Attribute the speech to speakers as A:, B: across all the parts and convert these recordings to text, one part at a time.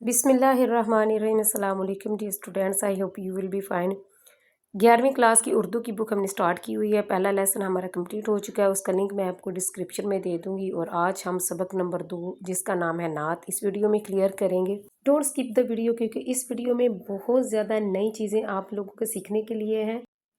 A: بسم اللہ الرحمن الرحیم۔ السلام علیکم dear students, I hope you will be fine. 11ویں کلاس کی اردو کی بک ہم نے سٹارٹ کی ہوئی ہے۔ پہلا لیسن ہمارا کمپلیٹ ہو چکا ہے، اس کا لنک میں آپ کو ڈسکرپشن میں دے دوں گی، اور آج ہم سبق نمبر 2 جس کا نام ہے نعت اس ویڈیو میں کلیئر کریں گے۔ ڈونٹ اسکپ دا ویڈیو، کیونکہ اس ویڈیو میں بہت زیادہ نئی چیزیں آپ لوگوں کو سیکھنے کے لیے ہیں۔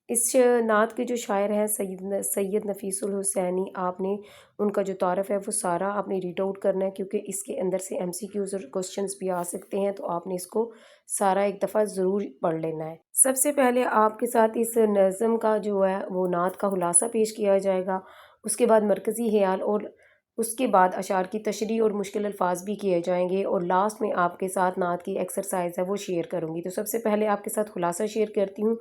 A: اس نعت کے جو شاعر ہیں سید نفیس الحسینی، آپ نے ان کا جو تعارف ہے وہ سارا آپ نے ریڈ آؤٹ کرنا ہے، کیونکہ اس کے اندر سے MCQs اور کوسچنس بھی آ سکتے ہیں، تو آپ نے اس کو سارا ایک دفعہ ضرور پڑھ لینا ہے۔ سب سے پہلے آپ کے ساتھ اس نظم کا جو ہے وہ نعت کا خلاصہ پیش کیا جائے گا، اس کے بعد مرکزی خیال، اور اس کے بعد اشعار کی تشریح اور مشکل الفاظ بھی کیے جائیں گے، اور لاسٹ میں آپ کے ساتھ نعت کی ایکسرسائز ہے وہ شیئر کروں گی۔ تو سب سے پہلے آپ کے ساتھ خلاصہ شیئر کرتی ہوں۔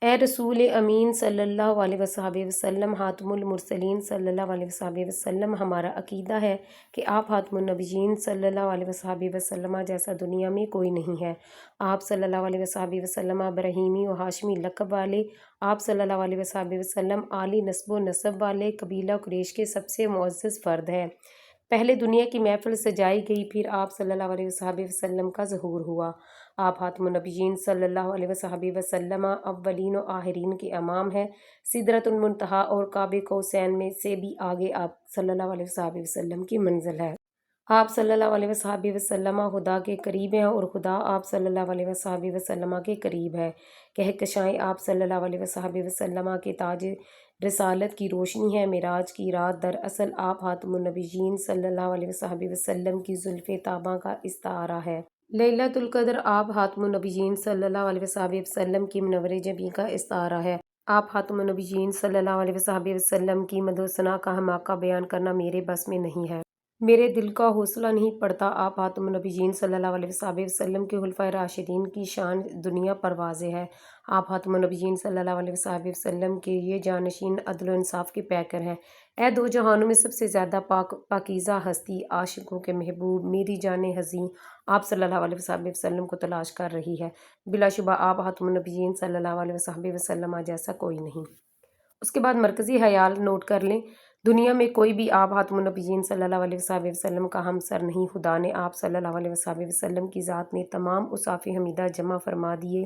A: اے رسول امین صلی اللہ علیہ وصحبہ وسلم، حاتم المرسلین صلی اللہ علیہ وصحبہ وسلم، ہمارا عقیدہ ہے کہ آپ حاتم النبیین صلی اللہ علیہ وصحبہ وسلم جیسا دنیا میں کوئی نہیں ہے۔ آپ صلی اللہ علیہ وصحبہ وسلم ابراہیمی و ہاشمی لقب والے، آپ صلی اللہ علیہ وصحبہ وسلم عالی نسب و نسب والے قبیلہ قریش کے سب سے معزز فرد ہے۔ پہلے دنیا کی محفل سجائی گئی، پھر آپ صلی اللہ علیہ وصحبہ وسلم کا ظہور ہوا۔ آپ حاتم النبیین صلی اللہ علیہ وصحبہ وسلم اولین و آخرین کے امام ہے۔ سدرۃ المنتہا اور قاب قوسین میں سے بھی آگے آپ صلی اللہ علیہ وصحبہ وسلم کی منزل ہے۔ آپ صلی اللہ علیہ وصحبہ وسلم خدا کے قریب ہیں، اور خدا آپ صلی اللہ علیہ وصحبہ وسلم کے قریب ہے۔ کہکشائیں آپ صلی اللہ علیہ وصحبہ وسلم کے تاج رسالت کی روشنی ہے۔ معراج کی رات دراصل آپ حاتم النبیین صلی اللہ علیہ وصحبہ وسلم کی زلف طابہ کا استعارہ ہے۔ لیلۃ القدر آپ حاتم النبیین صلی اللہ علیہ وصحبہ وسلم کی منور جبیں کا استعارہ ہے۔ آپ حاتم النبیین صلی اللہ علیہ وصحبہ وسلم کی مدح و ثنا کا حماقہ بیان کرنا میرے بس میں نہیں ہے، میرے دل کا حوصلہ نہیں پڑتا۔ آپ حاتم النبیین صلی اللہ علیہ وصحبہ وسلم کے خلفائے راشدین کی شان دنیا پر واضح ہے۔ آپ حاتم النبیین صلی اللہ علیہ وصحبہ وسلم کے یہ جانشین عدل و انصاف کے پیکر ہیں۔ اے دو جہانوں میں سب سے زیادہ پاکیزہ ہستی، عاشقوں کے محبوب، میری جان حزین آپ صلی اللہ علیہ وصحبہ وسلم کو تلاش کر رہی ہے۔ بلا شبہ آپ حاتم النبیین صلی اللہ علیہ وصحبہ وسلم جیسا کوئی نہیں۔ اس کے بعد مرکزی خیال نوٹ کر لیں۔ دنیا میں کوئی بھی آپ حاتم النبیین صلی اللہ علیہ وصحبہ وسلم کا ہمسر نہیں۔ خدا نے آپ صلی اللہ علیہ وصحبہ وسلم کی ذات میں تمام اوصاف حمیدہ جمع فرما دیے۔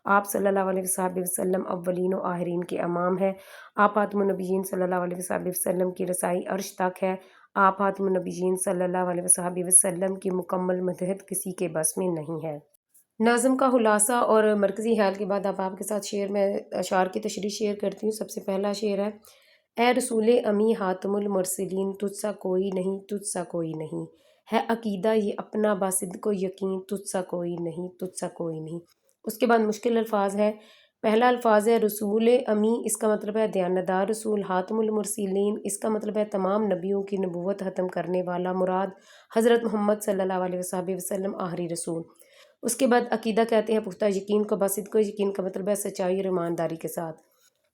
A: آپ صلی اللہ علیہ وصحبہ وسلم اولین و آخرین کے امام ہے۔ آپ حاتم النبیین صلی اللہ علیہ وصحبہ وسلم کی رسائی عرش تک ہے۔ آپ حاتم النبیین صلی اللہ علیہ وصحبہ وسلم کی مکمل مدحت کسی کے بس میں نہیں ہے۔ نظم کا خلاصہ اور مرکزی خیال کے بعد اب آپ کے ساتھ میں اشعار کی تشریح شیئر کرتی ہوں۔ سب سے پہلا شعر ہے: اے رسول امی حاتم المرسلین، تجھ سا کوئی نہیں، تجھ سا کوئی نہیں، ہے عقیدہ یہ اپنا باصدق و یقین، تجھ سا کوئی نہیں، تجھ سا کوئی نہیں۔ اس کے بعد مشکل الفاظ ہے۔ پہلا الفاظ ہے رسول امی، اس کا مطلب ہے دیانتدار رسول۔ حاتم المرسلین، اس کا مطلب ہے تمام نبیوں کی نبوت ختم کرنے والا۔ مراد حضرت محمد صلی اللہ علیہ وصحبہ وسلم آخری رسول۔ اس کے بعد عقیدہ کہتے ہیں پختہ یقین کو، باصدق و یقین کا مطلب ہے سچائی اور ایمانداری کے ساتھ۔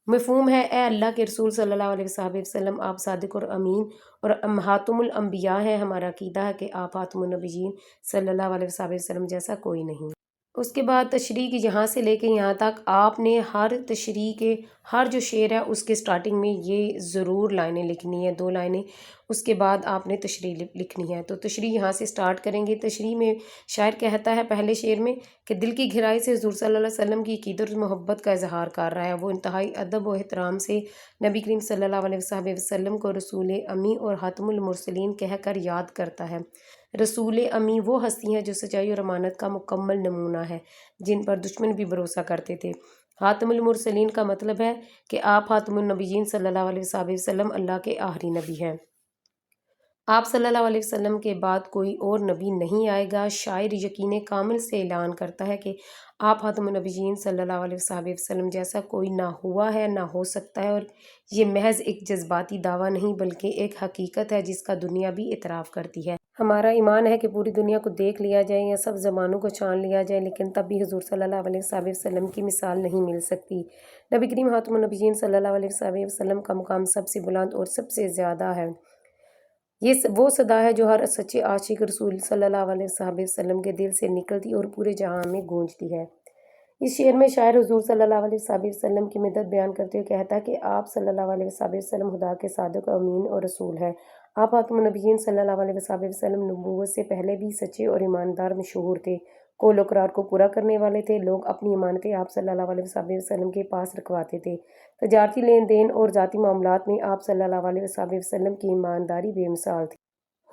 A: مفہوم ہے: اے اللہ کے رسول صلی اللہ علیہ وصحبہ وسلم، آپ صادق اور امین اور حاتم الانبیاء ہیں۔ ہمارا عقیدہ ہے کہ آپ حاتم النبیین صلی اللہ علیہ وصحبہ وسلم جیسا کوئی نہیں۔ اس کے بعد تشریح کی یہاں سے لے کے یہاں تک آپ نے ہر تشریح کے ہر جو شعر ہے اس کے سٹارٹنگ میں یہ ضرور لائنیں لکھنی ہیں، 2 لائنیں، اس کے بعد آپ نے تشریح لکھنی ہے۔ تو تشریح یہاں سے سٹارٹ کریں گے۔ تشریح میں شاعر کہتا ہے پہلے شعر میں کہ دل کی گہرائی سے حضور صلی اللہ علیہ وسلم کی عقیدت اور محبت کا اظہار کر رہا ہے۔ وہ انتہائی ادب و احترام سے نبی کریم صلی اللہ علیہ وصحبہ وسلم کو رسول امی اور حاتم المرسلین کہہ کر یاد کرتا ہے۔ رسول امی وہ ہستی ہیں جو سچائی اور امانت کا مکمل نمونہ ہے، جن پر دشمن بھی بھروسہ کرتے تھے۔ حاتم المرسلین کا مطلب ہے کہ آپ حاتم النبیین صلی اللہ علیہ وصحبہ وسلم اللہ کے آخری نبی ہیں۔ آپ صلی اللہ علیہ وسلم کے بعد کوئی اور نبی نہیں آئے گا۔ شاعر یقین کامل سے اعلان کرتا ہے کہ آپ حاتم النبیین صلی اللہ علیہ وصحبہ وسلم جیسا کوئی نہ ہوا ہے، نہ ہو سکتا ہے، اور یہ محض ایک جذباتی دعویٰ نہیں بلکہ ایک حقیقت ہے جس کا دنیا بھی اعتراف کرتی ہے۔ ہمارا ایمان ہے کہ پوری دنیا کو دیکھ لیا جائے یا سب زبانوں کو چھان لیا جائے، لیکن تب بھی حضور صلی اللہ علیہ وصحبہ وسلم کی مثال نہیں مل سکتی۔ نبی کریم حاتم النبیین صلی اللہ علیہ وصحبہ وسلم کا مقام سب سے بلند اور سب سے زیادہ ہے۔ یہ وہ صدا ہے جو ہر سچے عاشق رسول صلی اللہ علیہ وصحبہ وسلم کے دل سے نکلتی اور پورے جہاں میں گونجتی ہے۔ اس شعر میں شاعر حضور صلی اللہ علیہ وصحبہ وسلم کی مدد بیان کرتے ہوئے کہتا ہے کہ آپ صلی اللہ علیہ وصحبہ وسلم خدا کے صادق و امین اور رسول ہیں۔ آپ خاتم النبیین صلی اللہ علیہ وسلم نبوت سے پہلے بھی سچے اور ایماندار مشہور تھے، قول و قرار کو پورا کرنے والے تھے۔ لوگ اپنی امانتیں آپ صلی اللہ علیہ وسلم کے پاس رکھواتے تھے۔ تجارتی لین دین اور ذاتی معاملات میں آپ صلی اللہ علیہ وسلم کی ایمانداری بے مثال تھی۔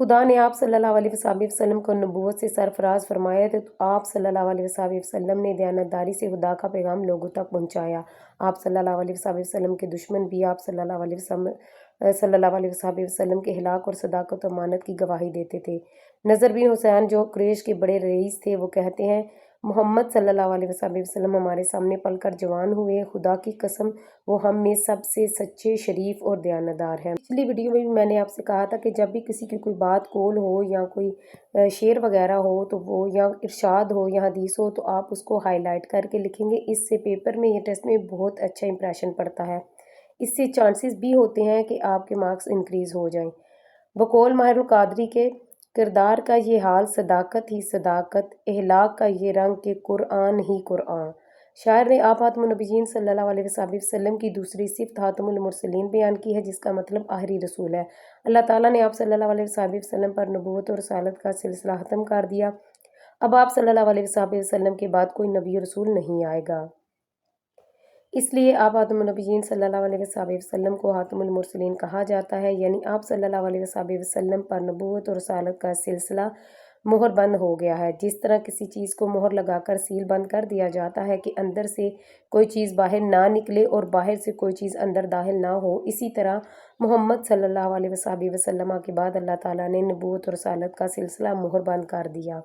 A: خدا نے آپ صلی اللہ علیہ وسلم کو نبوت سے سرفراز فرمایا تھا، تو آپ صلی اللہ علیہ وسلم نے دیانتداری سے خدا کا پیغام لوگوں تک پہنچایا۔ آپ صلی اللہ علیہ وسلم کے دشمن بھی آپ صلی اللہ علیہ وسلم کے ہلاک اور صداقت و امانت کی گواہی دیتے تھے۔ نضر بن حسین جو قریش کے بڑے رئیس تھے، وہ کہتے ہیں محمد صلی اللہ علیہ وسلم ہمارے سامنے پل کر جوان ہوئے، خدا کی قسم وہ ہم میں سب سے سچے، شریف اور دیانتدار ہیں۔ پچھلی ویڈیو میں بھی میں نے آپ سے کہا تھا کہ جب بھی کسی کی کوئی بات قول ہو یا کوئی شعر وغیرہ ہو تو وہ یا ارشاد ہو یا حدیث ہو تو آپ اس کو ہائی لائٹ کر کے لکھیں گے، اس سے پیپر میں یا ٹیسٹ میں بہت اچھا امپریشن پڑتا ہے۔ اس سے چانسز بھی ہوتے ہیں کہ آپ کے مارکس انکریز ہو جائیں۔ بقول ماہر القادری کے کردار کا یہ حال، صداقت ہی صداقت، اخلاق کا یہ رنگ کہ قرآن ہی قرآن۔ شاعر نے آپ خاتم النبیین صلی اللہ علیہ وسلم کی دوسری صفت خاتم المرسلین بیان کی ہے، جس کا مطلب آخری رسول ہے۔ اللہ تعالیٰ نے آپ صلی اللہ علیہ وسلم پر نبوت اور رسالت کا سلسلہ ختم کر دیا۔ اب آپ صلی اللہ علیہ وسلم کے بعد کوئی نبی اور رسول نہیں آئے گا۔ اس لیے آپ خاتم النبیین صلی اللہ علیہ وسلم کو خاتم المرسلین کہا جاتا ہے، یعنی آپ صلی اللہ علیہ وسلم پر نبوت اور رسالت کا سلسلہ مہر بند ہو گیا ہے۔ جس طرح کسی چیز کو مہر لگا کر سیل بند کر دیا جاتا ہے کہ اندر سے کوئی چیز باہر نہ نکلے اور باہر سے کوئی چیز اندر داخل نہ ہو، اسی طرح محمد صلی اللہ علیہ وسلم کے بعد اللہ تعالیٰ نے نبوت اور رسالت کا سلسلہ مہر بند کر دیا۔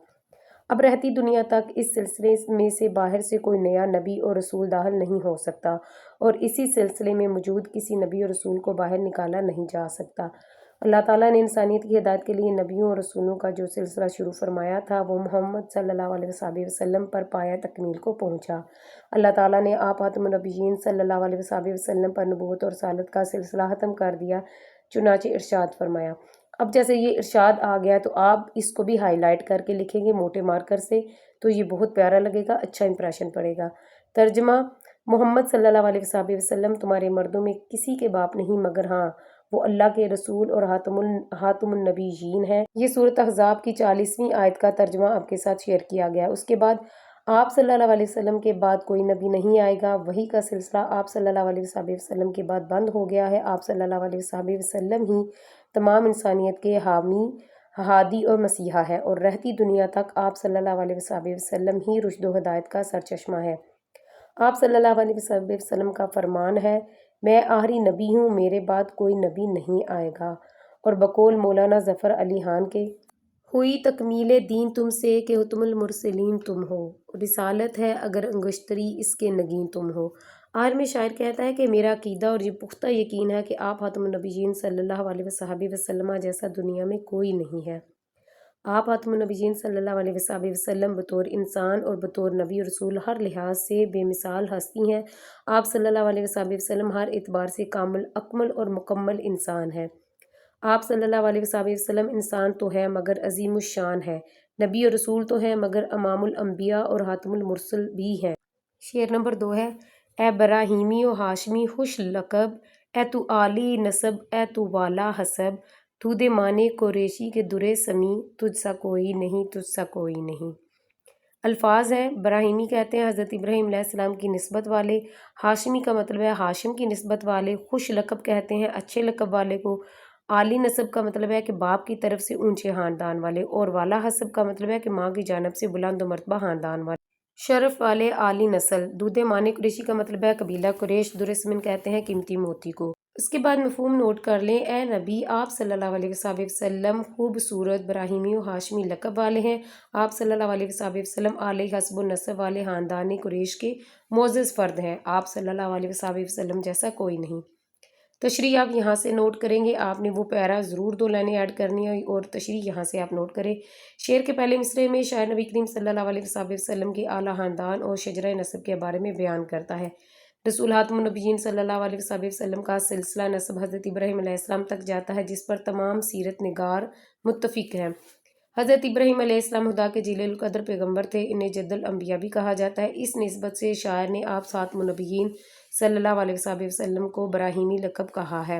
A: اب رہتی دنیا تک اس سلسلے میں سے باہر سے کوئی نیا نبی اور رسول داخل نہیں ہو سکتا، اور اسی سلسلے میں موجود کسی نبی اور رسول کو باہر نکالا نہیں جا سکتا۔ اللہ تعالیٰ نے انسانیت کی ہدایت کے لیے نبیوں اور رسولوں کا جو سلسلہ شروع فرمایا تھا، وہ محمد صلی اللہ علیہ وسلم پر پایہ تکمیل کو پہنچا۔ اللہ تعالیٰ نے آپ خاتم النبیین صلی اللہ علیہ وسلم پر نبوت اور رسالت کا سلسلہ ختم کر دیا، چنانچہ ارشاد فرمایا۔ اب جیسے یہ ارشاد آ گیا تو آپ اس کو بھی ہائی لائٹ کر کے لکھیں گے موٹے مارکر سے، تو یہ بہت پیارا لگے گا، اچھا امپریشن پڑے گا۔ ترجمہ: محمد صلی اللہ علیہ وسلم تمہارے مردوں میں کسی کے باپ نہیں، مگر ہاں وہ اللہ کے رسول اور خاتم النبیین ہیں۔ یہ سورۃ احزاب کی 40ویں آیت کا ترجمہ آپ کے ساتھ شیئر کیا گیا۔ اس کے بعد آپ صلی اللہ علیہ وسلم کے بعد کوئی نبی نہیں آئے گا۔ وحی کا سلسلہ آپ صلی اللہ علیہ وسلم کے بعد بند ہو گیا ہے۔ آپ صلی اللہ علیہ وسلم ہی تمام انسانیت کے حامی، ہادی اور مسیحا ہے، اور رہتی دنیا تک آپ صلی اللہ علیہ وسلم ہی رشد و ہدایت کا سرچشمہ ہے۔ آپ صلی اللہ علیہ وسلم کا فرمان ہے، میں آخری نبی ہوں، میرے بعد کوئی نبی نہیں آئے گا۔ اور بقول مولانا ظفر علی خان کے ہوئی تکمیل دین تم سے کہ خاتم المرسلین تم ہو، رسالت ہے اگر انگشتری اس کے نگین تم ہو۔ آخر میں شاعر کہتا ہے کہ میرا عقیدہ اور یہ پختہ یقین ہے کہ آپ خاتم النبیین صلی اللہ علیہ وسلم جیسا دنیا میں کوئی نہیں ہے۔ آپ خاتم النبیین صلی اللہ علیہ وسلم بطور انسان اور بطور نبی اور رسول ہر لحاظ سے بے مثال ہستی ہیں۔ آپ صلی اللہ علیہ وسلم ہر اعتبار سے کامل، اکمل اور مکمل انسان ہیں۔ آپ صلی اللہ علیہ وسلم انسان تو ہے مگر عظیم الشان ہے، نبی اور رسول تو ہیں مگر امام الانبیاء اور خاتم المرسل بھی ہیں۔ شعر نمبر 2 ہے: اے براہیمی و ہاشمی خوش لقب، اے تو عالی نسب، اے تو والا حسب، تو دے مانے قریشی کے درے سمی، تجھ سا کوئی نہیں، تجھ سا کوئی نہیں۔ الفاظ ہیں: براہیمی کہتے ہیں حضرت ابراہیم علیہ السلام کی نسبت والے، ہاشمی کا مطلب ہے ہاشم کی نسبت والے، خوش لقب کہتے ہیں اچھے لقب والے کو، عالی نسب کا مطلب ہے کہ باپ کی طرف سے اونچے خاندان والے، اور والا حسب کا مطلب ہے کہ ماں کی جانب سے بلند و مرتبہ خاندان والے، شرف والے عالی نسل۔ دودھ مانے قریشی کا مطلب ہے قبیلہ قریش، در سمن کہتے ہیں قیمتی موتی کو۔ اس کے بعد مفہوم نوٹ کر لیں: اے نبی، آپ صلی اللہ علیہ وسلم خوبصورت براہیمی و ہاشمی لقب والے ہیں۔ آپ صلی اللہ علیہ وسلم اعلی حسب و نسب والے خاندان قریش کے معزز فرد ہیں۔ آپ صلی اللہ علیہ وسلم جیسا کوئی نہیں۔ تشریح آپ یہاں سے نوٹ کریں گے، آپ نے وہ پیرا ضرور 2 لائنیں ایڈ کرنی ہے، اور تشریح یہاں سے آپ نوٹ کریں۔ شعر کے پہلے مصرعے میں شاعر نبی کریم صلی اللہ علیہ وسلم کے اعلیٰ خاندان اور شجرہ نسب کے بارے میں بیان کرتا ہے۔ رسول خاتم النبیین صلی اللہ علیہ وسلم کا سلسلہ نسب حضرت ابراہیم علیہ السلام تک جاتا ہے، جس پر تمام سیرت نگار متفق ہیں۔ حضرت ابراہیم علیہ السلام خدا کے جلیل القدر پیغمبر تھے، انہیں جد الانبیاء بھی کہا جاتا ہے۔ اس نسبت سے شاعر نے آپ خاتم النبیین صلی اللہ علیہ وسلم کو براہیمی لقب کہا ہے۔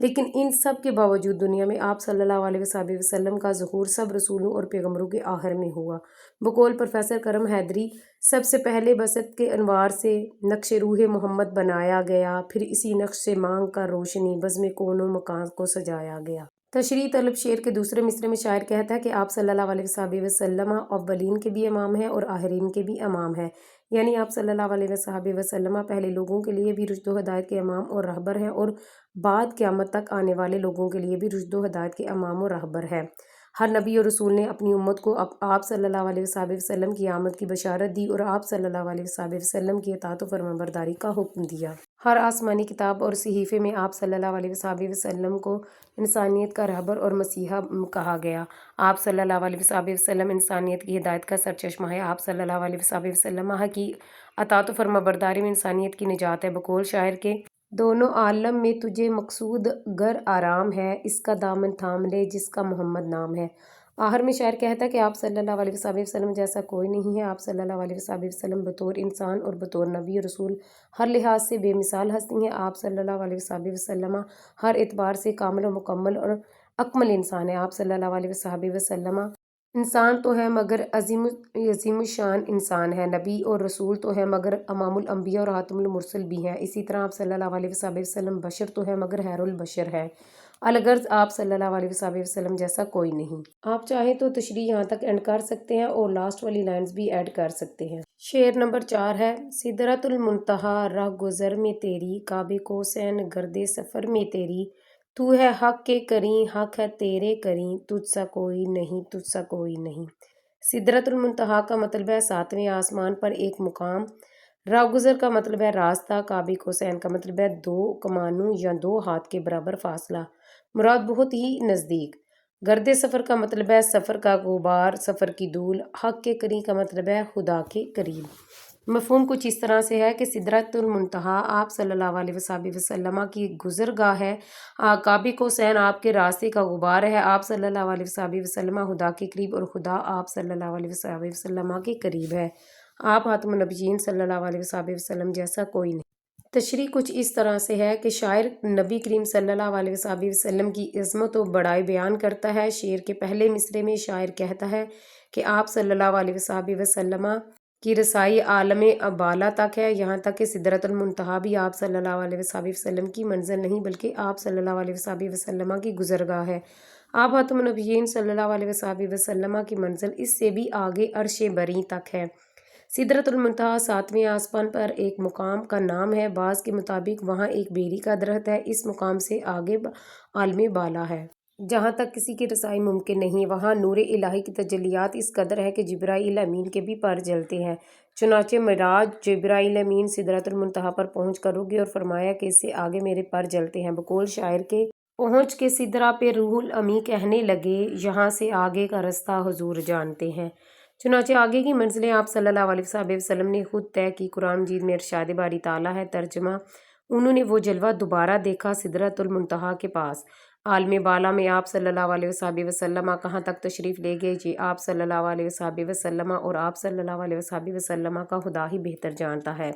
A: لیکن ان سب کے باوجود دنیا میں آپ صلی اللہ علیہ وسلم کا ظہور سب رسولوں اور پیغمبروں کے آخر میں ہوا۔ بقول پروفیسر کرم حیدری، سب سے پہلے بسط کے انوار سے نقش روح محمد بنایا گیا، پھر اسی نقش سے مانگ کر روشنی بزم کون و مکان کو سجایا گیا۔ تشریح طلب شعر کے دوسرے مصرعے میں شاعر کہتا ہے کہ آپ صلی اللہ علیہ وسلم اولین کے بھی امام ہیں اور آخرین کے بھی امام ہیں، یعنی آپ صلی اللہ علیہ وسلم پہلے لوگوں کے لیے بھی رشد و ہدایت کے امام اور رہبر ہیں اور بعد قیامت تک آنے والے لوگوں کے لیے بھی رشد و ہدایت کے امام و رہبر ہیں۔ ہر نبی اور رسول نے اپنی امت کو آپ صلی اللہ علیہ وسلم کی آمد کی بشارت دی اور آپ صلی اللہ علیہ وسلم کی اطاعت و فرمانبرداری کا حکم دیا۔ ہر آسمانی کتاب اور صحیفے میں آپ صلی اللہ علیہ وسلم کو انسانیت کا رہبر اور مسیحا کہا گیا۔ آپ صلی اللہ علیہ وسلم انسانیت کی ہدایت کا سرچشمہ ہے۔ آپ صلی اللہ علیہ وسلم کی اطاعت و فرمانبرداری میں انسانیت کی نجات ہے۔ بقول شاعر کے دونوں عالم میں تجھے مقصود گر آرام ہے، اس کا دامن تھام لے جس کا محمد نام ہے۔ آخر میں شاعر کہتا ہے کہ آپ صلی اللہ علیہ وسلم جیسا کوئی نہیں ہے۔ آپ صلی اللہ علیہ وسلم بطور انسان اور بطور نبی اور رسول ہر لحاظ سے بے مثال ہستی ہیں۔ آپ صلی اللہ علیہ وسلم ہر اعتبار سے کامل و مکمل اور اکمل انسان ہیں۔ آپ صلی اللہ علیہ وسلم انسان تو ہے مگر عظیم الشان انسان ہے، نبی اور رسول تو ہے مگر امام الانبیاء اور خاتم المرسل بھی ہیں۔ اسی طرح آپ صلی اللہ علیہ وسلم بشر تو ہے مگر خیر البشر ہے۔ الغرض آپ صلی اللہ علیہ وسلم جیسا کوئی نہیں۔ آپ چاہیں تو تشریح یہاں تک اینڈ کر سکتے ہیں اور لاسٹ والی لائنز بھی ایڈ کر سکتے ہیں۔ شعر نمبر 4 ہے: سدرۃ المنتہا رہ گزر میں تیری، قاب قوسین گرد سفر میں تیری، تو ہے حق کے کریں حق ہے تیرے کریں، تجھ سا کوئی نہیں تجھ سا کوئی نہیں۔ سدرۃ المنتہا کا مطلب ہے 7ویں آسمان پر ایک مقام، راہ گزر کا مطلب ہے راستہ، قاب قوسین کا مطلب ہے 2 کمانوں یا 2 ہاتھ کے برابر فاصلہ، مراد بہت ہی نزدیک۔ گرد سفر کا مطلب ہے سفر کا غبار، سفر کی دھول۔ حق کے قریب کا مطلب ہے خدا کے قریب۔ مفہوم کچھ اس طرح سے ہے کہ سدرۃ المنتہا آپ صلی اللہ علیہ وسلم کی گزرگاہ ہے، قاب قوسین آپ کے راستے کا غبار ہے۔ آپ صلی اللہ علیہ وسلم خدا کے قریب اور خدا آپ صلی اللہ علیہ وسلم کے قریب ہے۔ آپ خاتم النبیین صلی اللہ علیہ وسلم جیسا کوئی نہیں۔ تشریح کچھ اس طرح سے ہے کہ شاعر نبی کریم صلی اللہ علیہ وسلم کی عظمت و بڑائی بیان کرتا ہے۔ شعر کے پہلے مصرعے میں شاعر کہتا ہے کہ آپ صلی اللہ علیہ وسلم کی رسائی عالم بالا تک ہے، یہاں تک کہ سدرۃ المنتہا بھی آپ صلی اللہ علیہ وسلم کی منزل نہیں بلکہ آپ صلی اللہ علیہ وسلم کی گزرگاہ ہے۔ آپ خاتم النبیین صلی اللہ علیہ وسلم کی منزل اس سے بھی آگے عرش بری تک ہے۔ سدرۃ المنتہا 7ویں آسمان پر ایک مقام کا نام ہے۔ بعض کے مطابق وہاں ایک بیری کا درخت ہے۔ اس مقام سے آگے عالم بالا ہے جہاں تک کسی کی رسائی ممکن نہیں۔ وہاں نور الہی کی تجلیات اس قدر ہے کہ جبرائیل امین کے بھی پر جلتے ہیں۔ چنانچہ معراج جبرائیل امین سدرۃ المنتہا پر پہنچ کر رک گئے اور فرمایا کہ اس سے آگے میرے پر جلتے ہیں۔ بقول شاعر کے پہنچ کے سدرہ پہ روح الامی کہنے لگے، یہاں سے آگے کا رستہ حضور جانتے ہیں۔ چنانچہ آگے کی منزلیں آپ صلی اللہ علیہ وسلم نے خود طے کی۔ قرآن مجید میں ارشاد باری تعالیٰ ہے، ترجمہ: انہوں نے وہ جلوہ دوبارہ دیکھا سدرۃ المنتہا کے پاس۔ عالم بالا میں آپ صلی اللہ علیہ وسلم کہاں تک تشریف لے گئے، یہ آپ صلی اللہ علیہ وسلم اور آپ صلی اللہ علیہ وسلم کا خدا ہی بہتر جانتا ہے۔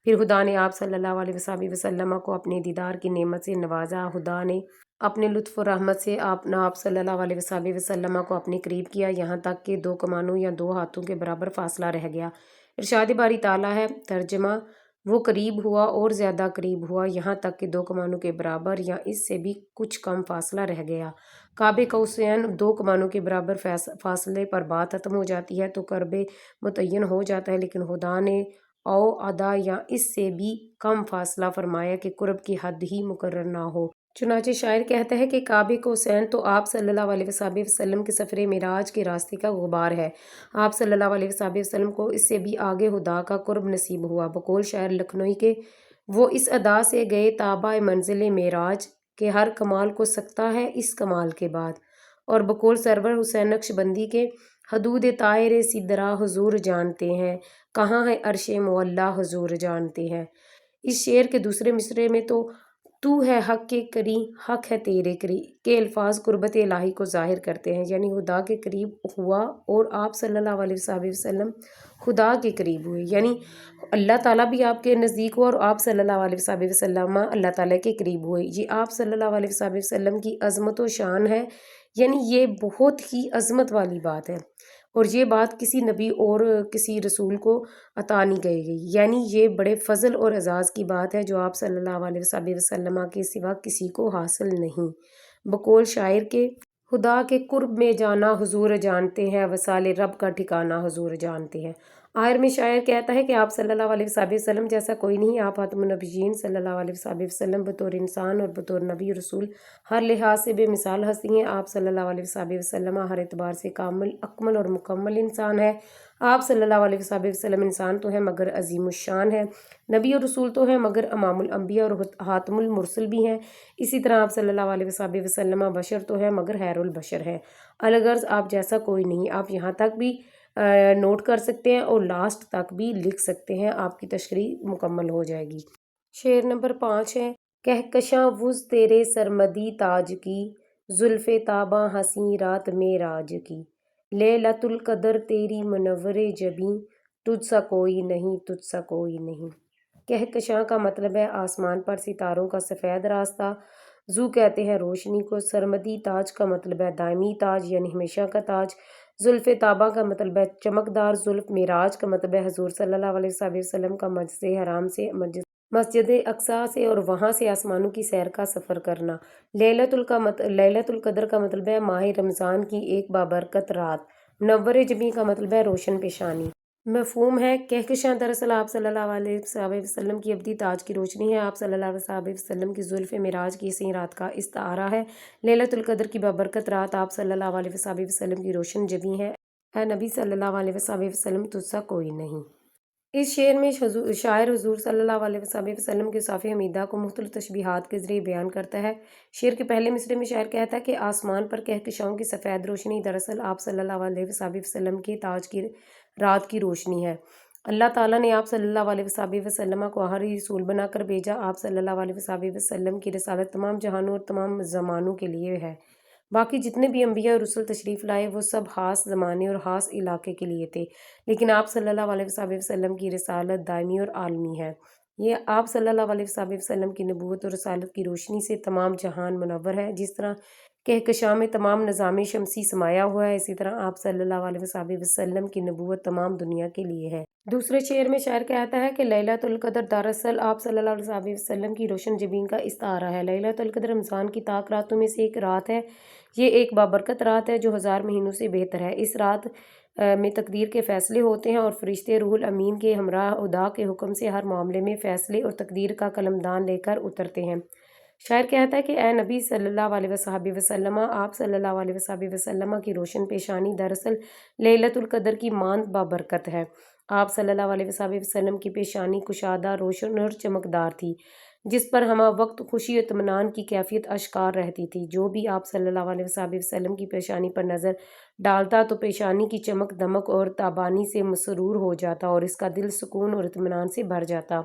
A: پھر خدا نے آپ صلی اللہ علیہ وسلم کو اپنے دیدار کی نعمت سے نوازا۔ خدا نے اپنے لطف و رحمت سے آپ صلی اللہ علیہ وسلم کو اپنے قریب کیا، یہاں تک کہ 2 کمانوں یا 2 ہاتھوں کے برابر فاصلہ رہ گیا۔ ارشاد باری تعالیٰ ہے، ترجمہ: وہ قریب ہوا اور زیادہ قریب ہوا، یہاں تک کہ 2 کمانوں کے برابر یا اس سے بھی کچھ کم فاصلہ رہ گیا۔ قاب قوسین 2 کمانوں کے برابر فاصلے پر بات ختم ہو جاتی ہے تو قرب متعین ہو جاتا ہے، لیکن خدا نے او ادا یا اس سے بھی کم فاصلہ فرمایا کہ قرب کی حد ہی مقرر نہ ہو۔ چنانچہ شاعر کہتا ہے کہ قاب قوسین تو آپ صلی اللہ علیہ وسلم کے سفر معراج کے راستے کا غبار ہے۔ آپ صلی اللہ علیہ وسلم کو اس سے بھی آگے خدا کا قرب نصیب ہوا۔ بقول شاعر لکھنوی کے وہ اس ادا سے گئے تابع منزل معراج کہ ہر کمال کو سکتا ہے اس کمال کے بعد۔ اور بقول سرور حسین نقشبندی کے حدود طائر سدرہ حضور جانتے ہیں، کہاں ہے عرش معلیٰ حضور جانتے ہیں۔ اس شعر کے دوسرے مصرعے میں تو تو ہے حق کے قریب، حق ہے تیرے قریب کے الفاظ قربت الہی کو ظاہر کرتے ہیں، یعنی خدا کے قریب ہوا اور آپ صلی اللہ علیہ وسلم خدا کے قریب ہوئے، یعنی اللہ تعالیٰ بھی آپ کے نزدیک ہوا اور آپ صلی اللہ علیہ وسلم اللہ تعالیٰ کے قریب ہوئے۔ یہ آپ صلی اللہ علیہ وسلم کی عظمت و شان ہے، یعنی یہ بہت ہی عظمت والی بات ہے، اور یہ بات کسی نبی اور کسی رسول کو عطا نہیں کی گئی، یعنی یہ بڑے فضل اور اعزاز کی بات ہے جو آپ صلی اللہ علیہ وسلم کے سوا کسی کو حاصل نہیں۔ بقول شاعر کے خدا کے قرب میں جانا حضور جانتے ہیں، وصال رب کا ٹھکانہ حضور جانتے ہیں۔ آخر میں شاعر کہتا ہے کہ آپ صلی اللہ علیہ وسلم جیسا کوئی نہیں، آپ خاتم النبیین صلی اللہ علیہ وسلم بطور انسان اور بطور نبی رسول ہر لحاظ سے بے مثال ہستی ہیں۔ آپ صلی اللہ علیہ وسلم ہر اعتبار سے کامل، اکمل اور مکمل انسان ہے۔ آپ صلی اللہ علیہ وسلم انسان تو ہیں مگر عظیم الشان ہے، نبی اور رسول تو ہیں مگر امام الانبیاء اور خاتم المرسل بھی ہیں۔ اسی طرح آپ صلی اللہ علیہ وسلم بشر تو ہیں مگر خیر البشر ہے، الغرض آپ جیسا کوئی نہیں۔ آپ یہاں تک بھی نوٹ کر سکتے ہیں اور لاسٹ تک بھی لکھ سکتے ہیں، آپ کی تشریح مکمل ہو جائے گی۔ شعر نمبر 5 ہے، کہکشاں وز تیرے سرمدی تاج کی، زلف تاباں ہنسی رات معراج کی، لیلۃ القدر تیری منور جبیں، تجھ سا کوئی نہیں، تجھ سا کوئی نہیں۔ کہکشاں کا مطلب ہے آسمان پر ستاروں کا سفید راستہ، زو کہتے ہیں روشنی کو، سرمدی تاج کا مطلب ہے دائمی تاج یعنی ہمیشہ کا تاج، زلف تابہ کا مطلب ہے چمکدار زلف، معراج کا مطلب ہے حضور صلی اللہ علیہ وسلم کا مسجد حرام سے مسجد اقصیٰ سے اور وہاں سے آسمانوں کی سیر کا سفر کرنا۔ لیلۃ القدر کا مطلب ہے ماہ رمضان کی ایک بابرکت رات، منور جبیں کا مطلب ہے روشن پیشانی۔ مفہوم ہے، کہکشاں دراصل آپ صلی اللہ علیہ وسلم کی ابدی تاج کی روشنی ہے، آپ صلی اللہ علیہ وسلم کی زلف معراج کی اسی رات کا استعارہ ہے۔ لیلۃ القدر کی بابرکت رات آپ صلی اللہ علیہ وسلم کی روشن جبیں ہے، اے نبی صلی اللہ علیہ وسلم تجھ سا کوئی نہیں۔ اس شعر میں شاعر حضور صلی اللہ علیہ وسلم کے صافی حمیدہ کو مختلف تشبیہات کے ذریعے بیان کرتا ہے۔ شعر کے پہلے مصرعے میں شاعر کہتا ہے کہ آسمان پر کہکشاؤں کی سفید روشنی دراصل آپ صلی اللہ علیہ وسلم کے تاج کی رات کی روشنی ہے۔ اللہ تعالیٰ نے آپ صلی اللہ علیہ وسلم کو آخری رسول بنا کر بھیجا، آپ صلی اللہ علیہ وسلم کی رسالت تمام جہانوں اور تمام زمانوں کے لیے ہے۔ باقی جتنے بھی انبیاء اور رسول تشریف لائے وہ سب خاص زمانے اور خاص علاقے کے لیے تھے، لیکن آپ صلی اللہ علیہ وسلم کی رسالت دائمی اور عالمی ہے۔ یہ آپ صلی اللہ علیہ وسلم کی نبوت اور رسالت کی روشنی سے تمام جہان منور ہے، جس طرح کہکشاں میں تمام نظام شمسی سمایا ہوا ہے، اسی طرح آپ صلی اللہ علیہ وسلم کی نبوت تمام دنیا کے لیے ہے۔ دوسرے شعر میں شاعر کہتا ہے کہ لیلۃ القدر دراصل آپ صلی اللہ علیہ وسلم کی روشن جبین کا استعارہ ہے۔ لیلۃ القدر رمضان کی طاق راتوں میں سے ایک رات ہے، یہ ایک بابرکت رات ہے جو 1000 مہینوں سے بہتر ہے۔ اس رات میں تقدیر کے فیصلے ہوتے ہیں اور فرشتے روح الامین کے ہمراہ خدا کے حکم سے ہر معاملے میں فیصلے اور تقدیر کا قلمدان لے کر اترتے ہیں۔ شاعر کہتا ہے کہ اے نبی صلی اللہ علیہ وسلم، آپ صلی اللہ علیہ وسلم کی روشن پیشانی دراصل لیلۃ القدر کی ماند بابرکت ہے۔ آپ صلی اللہ علیہ وسلم کی پیشانی کشادہ، روشن اور چمکدار تھی، جس پر ہمہ وقت خوشی و اطمینان کی کیفیت اشکار رہتی تھی۔ جو بھی آپ صلی اللہ علیہ وسلم کی پیشانی پر نظر ڈالتا تو پیشانی کی چمک دمک اور تابانی سے مسرور ہو جاتا اور اس کا دل سکون اور اطمینان سے بھر جاتا۔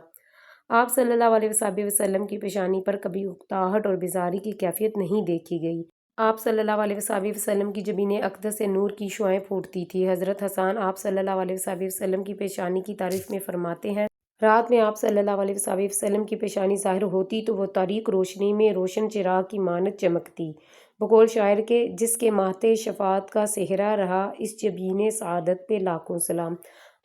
A: آپ صلی اللہ علیہ وسلم کی پیشانی پر کبھی اکتاہٹ اور بیزاری کی کیفیت نہیں دیکھی گئی۔ آپ صلی اللہ علیہ وسلم کی جبین اقدس سے نور کی شعاعیں پھوٹتی تھی۔ حضرت حسان آپ صلی اللہ علیہ وسلم کی پیشانی کی تعریف میں فرماتے ہیں، رات میں آپ صلی اللہ علیہ وسلم کی پیشانی ظاہر ہوتی تو وہ تاریک روشنی میں روشن چراغ کی مانند چمکتی۔ بقول شاعر کے جس کے ماہتے شفاعت کا سہرا رہا، اس جبین سعادت پہ لاکھوں سلام۔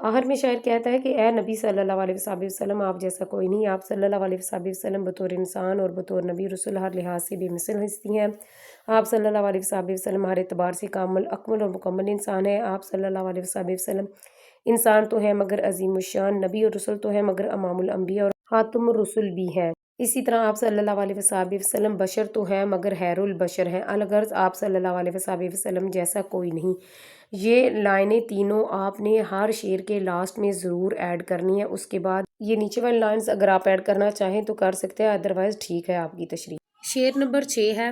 A: آخر میں شاعر کہتا ہے کہ اے نبی صلی اللہ علیہ وسلم، آپ جیسا کوئی نہیں، آپ صلی اللہ علیہ وسلم بطور انسان اور بطور نبی رسول ہر لحاظ سے بے مثل ہستی ہیں۔ آپ صلی اللہ علیہ وسلم ہر اعتبار سے کامل، اکمل اور مکمل انسان ہیں۔ آپ صلی اللہ علیہ وسلم انسان تو ہیں مگر عظیم الشان، نبی اور رسول تو ہیں مگر امام الانبیاء اور خاتم الرسل بھی ہیں۔ اسی طرح آپ صلی اللہ علیہ وسلم بشر تو ہیں مگر خیر البشر ہیں، الغرض آپ صلی اللہ علیہ وسلم جیسا کوئی نہیں۔ یہ لائنیں تینوں آپ نے ہر شعر کے لاسٹ میں ضرور ایڈ کرنی ہے، اس کے بعد یہ نیچے والی لائنز اگر آپ ایڈ کرنا چاہیں تو کر سکتے ہیں، ادروائز ٹھیک ہے آپ کی تشریح۔ شعر نمبر 6 ہے،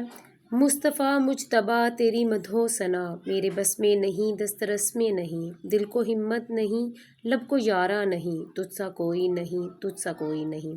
A: مصطفیٰ مجتبیٰ تیری مدح و ثنا، میرے بس میں نہیں دسترس میں نہیں، دل کو ہمت نہیں لب کو یارا نہیں، تجھ سا کوئی نہیں، تجھ سا کوئی نہیں۔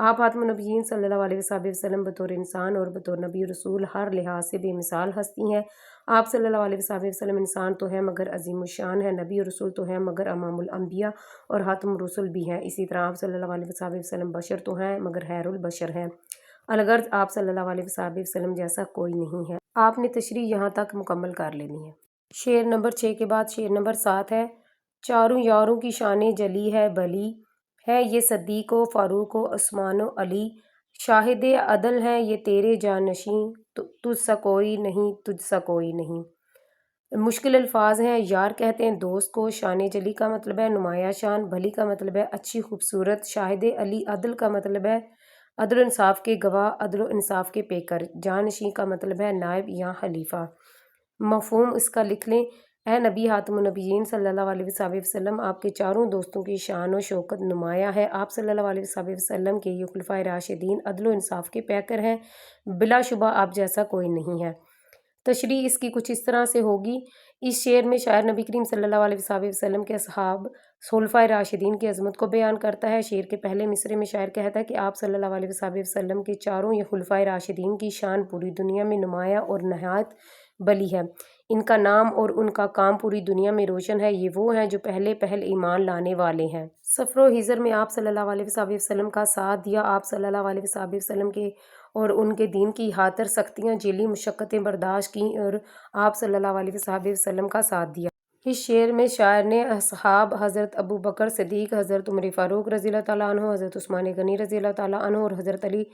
A: آپ خاتم النبیین صلی اللہ علیہ وسلم بطور انسان اور بطور نبی رسول ہر لحاظ سے بے مثال ہستی ہیں۔ آپ صلی اللہ علیہ وسلم انسان تو ہیں مگر عظیم الشان ہے، نبی رسول تو ہیں مگر امام الانبیاء اور خاتم الرسل بھی ہیں۔ اسی طرح آپ صلی اللہ علیہ وسلم بشر تو ہیں مگر خیر البشر ہیں، الغرض آپ صلی اللہ علیہ وسلم جیسا کوئی نہیں ہے۔ آپ نے تشریح یہاں تک مکمل کر لینی ہے۔ شعر نمبر 6 کے بعد شعر نمبر 7 ہے، چاروں یاروں کی شان جلی ہے بھلی، ہے یہ صدیق و فاروق و عثمان و علی، شاہد عدل ہیں یہ تیرے جانشیں، تجھ سا کوئی نہیں تجھ سا کوئی نہیں۔ مشکل الفاظ ہیں۔ یار کہتے ہیں دوست کو، شان جلی کا مطلب ہے نمایاں شان، بھلی کا مطلب ہے اچھی خوبصورت، شاہد علی عدل کا مطلب ہے عدل و انصاف کے گواہ، عدل و انصاف کے پیکر، جانشین کا مطلب ہے نائب یا خلیفہ۔ مفہوم اس کا لکھ لیں۔ اے نبی خاتم النبیین صلی اللہ علیہ وسلم، آپ کے چاروں دوستوں کی شان و شوکت نمایاں ہے۔ آپ صلی اللہ علیہ وسلم کے یہ خلفائے راشدین عدل و انصاف کے پیکر ہیں، بلا شبہ آپ جیسا کوئی نہیں ہے۔ تشریح اس کی کچھ اس طرح سے ہوگی۔ اس شعر میں شاعر نبی کریم صلی اللہ علیہ وسلم کے اصحاب خلفائے راشدین کی عظمت کو بیان کرتا ہے۔ شعر کے پہلے مصرعے میں شاعر کہتا ہے کہ آپ صلی اللہ علیہ وسلم کے چاروں یہ خلفائے راشدین کی شان پوری دنیا میں نمایاں اور نہایت بلی ہے، ان کا نام اور ان کا کام پوری دنیا میں روشن ہے، یہ وہ ہیں جو پہلے ایمان لانے والے ہیں۔ سفر و ہجر میں آپ صلی اللہ علیہ وسلم کا ساتھ دیا، آپ صلی اللہ علیہ وسلم کے اور ان کے دین کی خاطر سختیاں جھیلی، مشقتیں برداشت کیں اور آپ صلی اللہ علیہ وسلم کا ساتھ دیا۔ اس شعر میں شاعر نے اصحاب حضرت ابوبکر صدیق، حضرت عمر فاروق رضی اللہ تعالیٰ عنہ، حضرت عثمان غنی رضی اللہ تعالیٰ عنہ اور حضرت علی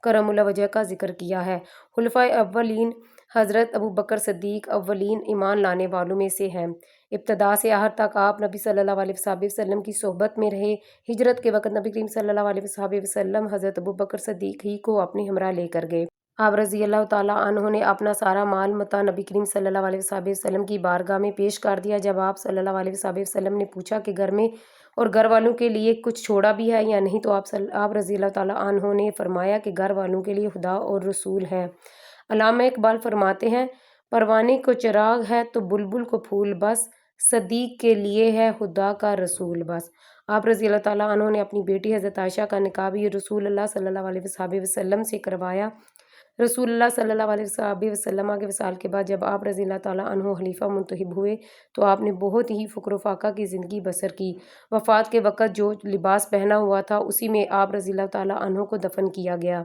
A: کرم اللہ وجہ کا ذکر کیا ہے۔ خلفائے اولین حضرت ابوبکر صدیق اولین ایمان لانے والوں میں سے ہیں۔ ابتدا سے آخر تک آپ نبی صلی اللہ علیہ وسلم کی صحبت میں رہے۔ ہجرت کے وقت نبی کریم صلی اللہ علیہ وسلم حضرت ابوبکر صدیق ہی کو اپنے ہمراہ لے کر گئے۔ آپ رضی اللہ تعالیٰ عنہ نے اپنا سارا مال متاع نبی کریم صلی اللہ علیہ وسلم کی بارگاہ میں پیش کر دیا۔ جب آپ صلی اللہ علیہ وسلم نے پوچھا کہ گھر میں اور گھر والوں کے لیے کچھ چھوڑا بھی ہے یا نہیں، تو آپ رضی اللہ تعالیٰ عنہ نے فرمایا کہ گھر والوں کے لیے خدا اور رسول ہیں۔ علامہ اقبال فرماتے ہیں، پروانے کو چراغ ہے تو بلبل کو پھول بس، صدیق کے لیے ہے خدا کا رسول بس۔ آپ رضی اللہ تعالیٰ عنہ نے اپنی بیٹی حضرت عائشہ کا نکاح بھی رسول اللہ صلی اللہ علیہ وسلم سے کروایا۔ رسول اللہ صلی اللہ علیہ وسلم کے وصال کے بعد جب آپ رضی اللہ تعالیٰ عنہ خلیفہ منتخب ہوئے تو آپ نے بہت ہی فقر و فاقہ کی زندگی بسر کی۔ وفات کے وقت جو لباس پہنا ہوا تھا اسی میں آپ رضی اللہ تعالیٰ عنہ کو دفن کیا گیا۔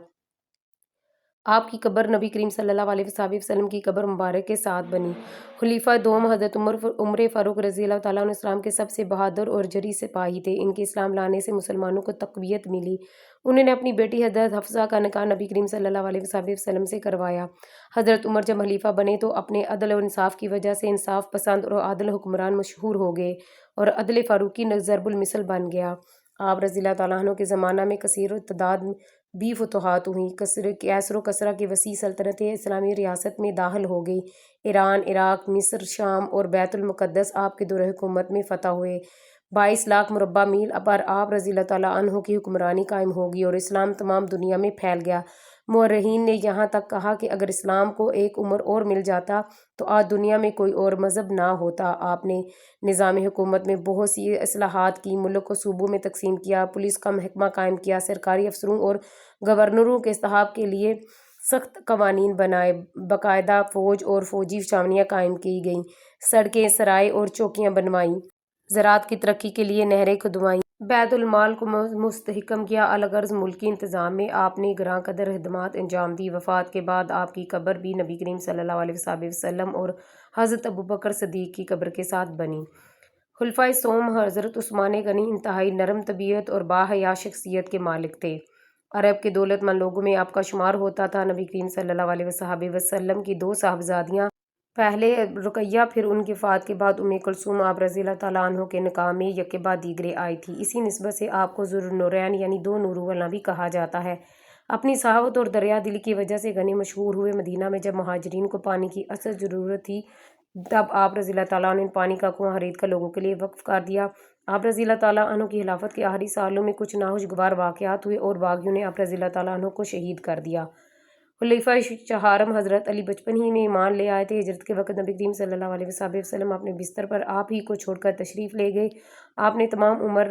A: آپ کی قبر نبی کریم صلی اللہ علیہ وسلم کی قبر مبارک کے ساتھ بنی۔ خلیفہ دوم حضرت عمر فاروق رضی اللہ تعالیٰ عنہ اسلام کے سب سے بہادر اور جری سپاہی تھے۔ ان کے اسلام لانے سے مسلمانوں کو تقویت ملی۔ انہوں نے اپنی بیٹی حضرت حفصہ کا نکاح نبی کریم صلی اللہ علیہ وسلم سے کروایا۔ حضرت عمر جب خلیفہ بنے تو اپنے عدل و انصاف کی وجہ سے انصاف پسند اور عادل حکمران مشہور ہو گئے اور عدل فاروقی ضرب المثل بن گیا۔ آپ رضی اللہ تعالیٰ عنہ کے زمانہ میں کثیر و تعداد بھی فتوحات ہوئیں۔ کیسر و کسرا کی وسیع سلطنت اسلامی ریاست میں داخل ہو گئی۔ ایران، عراق، مصر، شام اور بیت المقدس آپ کے دور حکومت میں فتح ہوئے۔ 22 لاکھ مربع میل پر آپ رضی اللہ تعالیٰ عنہ کی حکمرانی قائم ہوگی اور اسلام تمام دنیا میں پھیل گیا۔ مورخین نے یہاں تک کہا کہ اگر اسلام کو ایک عمر اور مل جاتا تو آج دنیا میں کوئی اور مذہب نہ ہوتا۔ آپ نے نظام حکومت میں بہت سی اصلاحات کی، ملک کو صوبوں میں تقسیم کیا، پولیس کا محکمہ قائم کیا، سرکاری افسروں اور گورنروں کے اصلاح کے لیے سخت قوانین بنائے، باقاعدہ فوج اور فوجی چھاونیاں قائم کی گئیں، سڑکیں، سرائے اور چوکیاں بنوائیں، زراعت کی ترقی کے لیے نہریں کھدوائیں، بیت المال کو مستحکم کیا۔ الغرض ملکی انتظام میں آپ نے گراں قدر خدمات انجام دی۔ وفات کے بعد آپ کی قبر بھی نبی کریم صلی اللہ علیہ وسلم اور حضرت ابوبکر صدیق کی قبر کے ساتھ بنی۔ خلفائے سوم حضرت عثمان غنی انتہائی نرم طبیعت اور باحیا شخصیت کے مالک تھے۔ عرب کے دولت مند لوگوں میں آپ کا شمار ہوتا تھا۔ نبی کریم صلی اللہ علیہ وسلم کی 2 صاحبزادیاں، پہلے رقیہ پھر ان کی وفات کے بعد کلثوم، آپ رضی اللہ تعالیٰ عنہ کے نکاح میں یکے بعد دیگرے آئی تھی۔ اسی نسبت سے آپ کو ذوالنورین یعنی 2 نوروں والا بھی کہا جاتا ہے۔ اپنی سخاوت اور دریا دلی کی وجہ سے غنی مشہور ہوئے۔ مدینہ میں جب مہاجرین کو پانی کی اصل ضرورت تھی تب آپ رضی اللہ تعالیٰ عنہ نے پانی کا کنواں خرید کر لوگوں کے لیے وقف کر دیا۔ آپ رضی اللہ تعالیٰ عنہ کی خلافت کے آخری سالوں میں کچھ ناخوشگوار واقعات ہوئے اور باغیوں نے آپ رضی اللہ تعالیٰ عنہ کو شہید کر دیا۔ خلیفہ چہارم حضرت علی بچپن ہی میں ایمان لے آئے تھے۔ ہجرت کے وقت نبی کریم صلی اللہ علیہ وسلم اپنے بستر پر آپ ہی کو چھوڑ کر تشریف لے گئے۔ آپ نے تمام عمر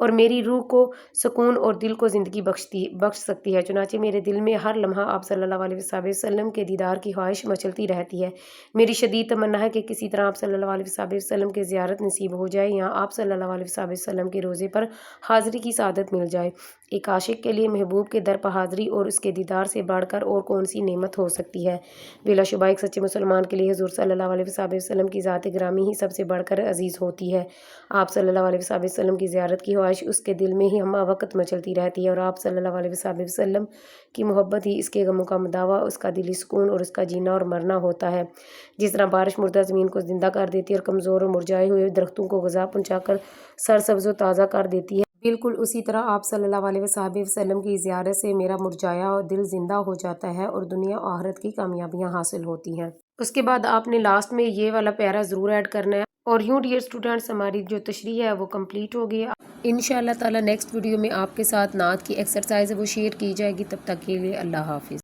A: اور میری روح کو سکون اور دل کو زندگی بخش سکتی ہے۔ چنانچہ میرے دل میں ہر لمحہ آپ صلی اللہ علیہ وسلم کے دیدار کی خواہش مچلتی رہتی ہے۔ میری شدید تمنا ہے کہ کسی طرح آپ صلی اللہ علیہ وسلم کی زیارت نصیب ہو جائے، یہاں آپ صلی اللہ علیہ وسلم کے روزے پر حاضری کی سعادت مل جائے۔ ایک عاشق کے لیے محبوب کے در پر حاضری اور اس کے دیدار سے بڑھ کر اور کون سی نعمت ہو سکتی ہے؟ بلا شبہ ایک سچے مسلمان کے لیے حضور صلی اللہ علیہ وسلم کی ذات گرامی ہی سب سے بڑھ کر عزیز ہوتی ہے۔ آپ صلی اللہ علیہ وسلم کی زیارت کی خواہش اس کے دل میں ہی ہمہ وقت مچلتی رہتی ہے، اور آپ صلی اللہ علیہ وسلم کی محبت ہی اس کے غموں کا مداوا، اس کا دلی سکون اور اس کا جینا اور مرنا ہوتا ہے۔ جس طرح بارش مردہ زمین کو زندہ کر دیتی ہے اور کمزور اور مرجھائے ہوئے درختوں کو غذا پہنچا کر سرسبز و تازہ کر دیتی ہے، بالکل اسی طرح آپ صلی اللہ علیہ وسلم کی زیارت سے میرا مرجھایا اور دل زندہ ہو جاتا ہے اور دنیا و آخرت کی کامیابیاں حاصل ہوتی ہیں۔ اس کے بعد آپ نے لاسٹ میں یہ والا پیرا ضرور ایڈ کرنا ہے۔ اور یوں ڈیئر اسٹوڈنٹس، ہماری جو تشریح ہے وہ کمپلیٹ ہو گئی ہے۔ انشاءاللہ تعالی نیکسٹ ویڈیو میں آپ کے ساتھ نعت کی ایکسرسائز وہ شیئر کی جائے گی۔ تب تک کے لیے اللہ حافظ۔